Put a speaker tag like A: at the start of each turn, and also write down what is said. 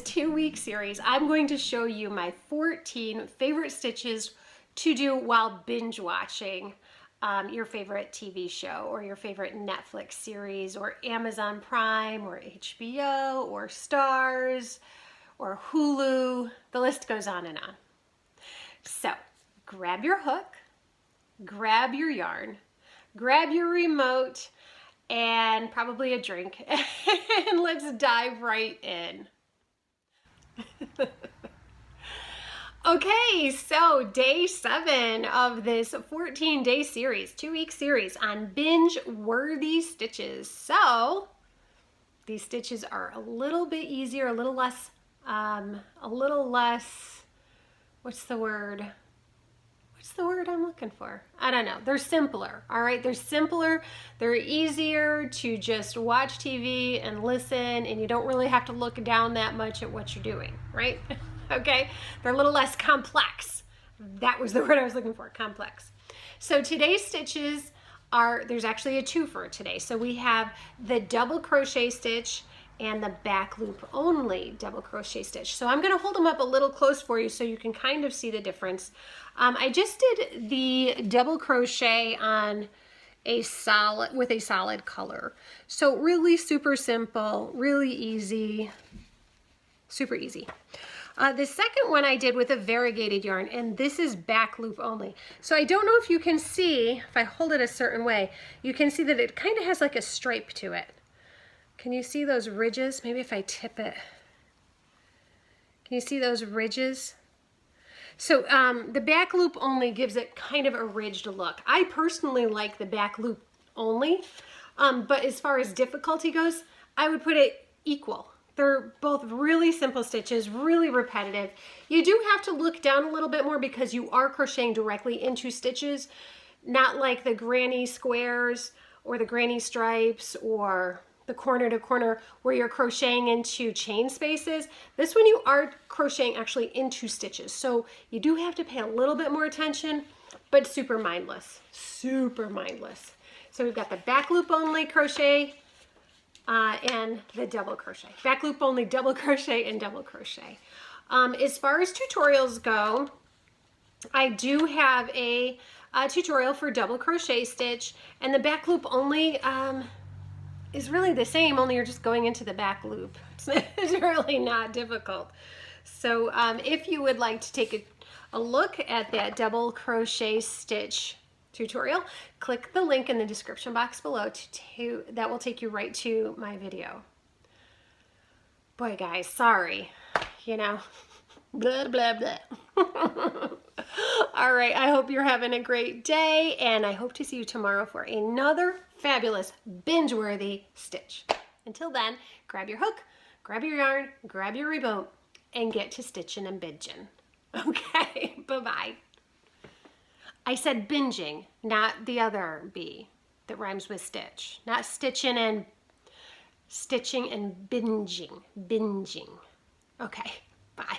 A: 2-week series, I'm going to show you my 14 favorite stitches to do while binge watching your favorite TV show or your favorite Netflix series or Amazon Prime or HBO or Stars or Hulu. The list goes on and on. So grab your hook, grab your yarn, grab your remote, and probably a drink, and let's dive right in. Okay, so day 7 of this 14-day series, 2-week series on binge-worthy stitches. So these stitches are a little bit easier, a little less, what's the word? What's the word I'm looking for? I don't know. They're simpler, all right? They're simpler. They're easier to just watch TV and listen, and you don't really have to look down that much at what you're doing, right? Okay? They're a little less complex. That was the word I was looking for, complex. So today's stitches are, there's actually a twofer today. So we have the double crochet stitch and the back loop only double crochet stitch. So I'm going to hold them up a little close for you so you can kind of see the difference. I just did the double crochet on a solid, with a solid color. So really super simple, really easy, super easy. The second one I did with a variegated yarn, and this is back loop only. So I don't know if you can see, if I hold it a certain way, you can see that it kind of has like a stripe to it. Can you see those ridges? Maybe if I tip it. Can you see those ridges? So the back loop only gives it kind of a ridged look. I personally like the back loop only, but as far as difficulty goes, I would put it equal. They're both really simple stitches, really repetitive. You do have to look down a little bit more because you are crocheting directly into stitches, not like the granny squares or the granny stripes or the corner to corner where you're crocheting into chain spaces. This one you are crocheting actually into stitches. So you do have to pay a little bit more attention, but super mindless, super mindless. So we've got the back loop only crochet and the double crochet. Back loop only double crochet and double crochet. As far as tutorials go, I do have a tutorial for double crochet stitch, and the back loop only is really the same, only you're just going into the back loop. It's really not difficult. So if you would like to take a look at that double crochet stitch tutorial, click the link in the description box below that will take you right to my video. Boy guys, sorry, you know, blah, blah, blah. All right, I hope you're having a great day, and I hope to see you tomorrow for another fabulous binge-worthy stitch. Until then, grab your hook, grab your yarn, grab your remote, and get to stitching and binging. Okay, bye-bye. I said binging, not the other B that rhymes with stitch. Not stitching and binging. Binging. Okay, bye.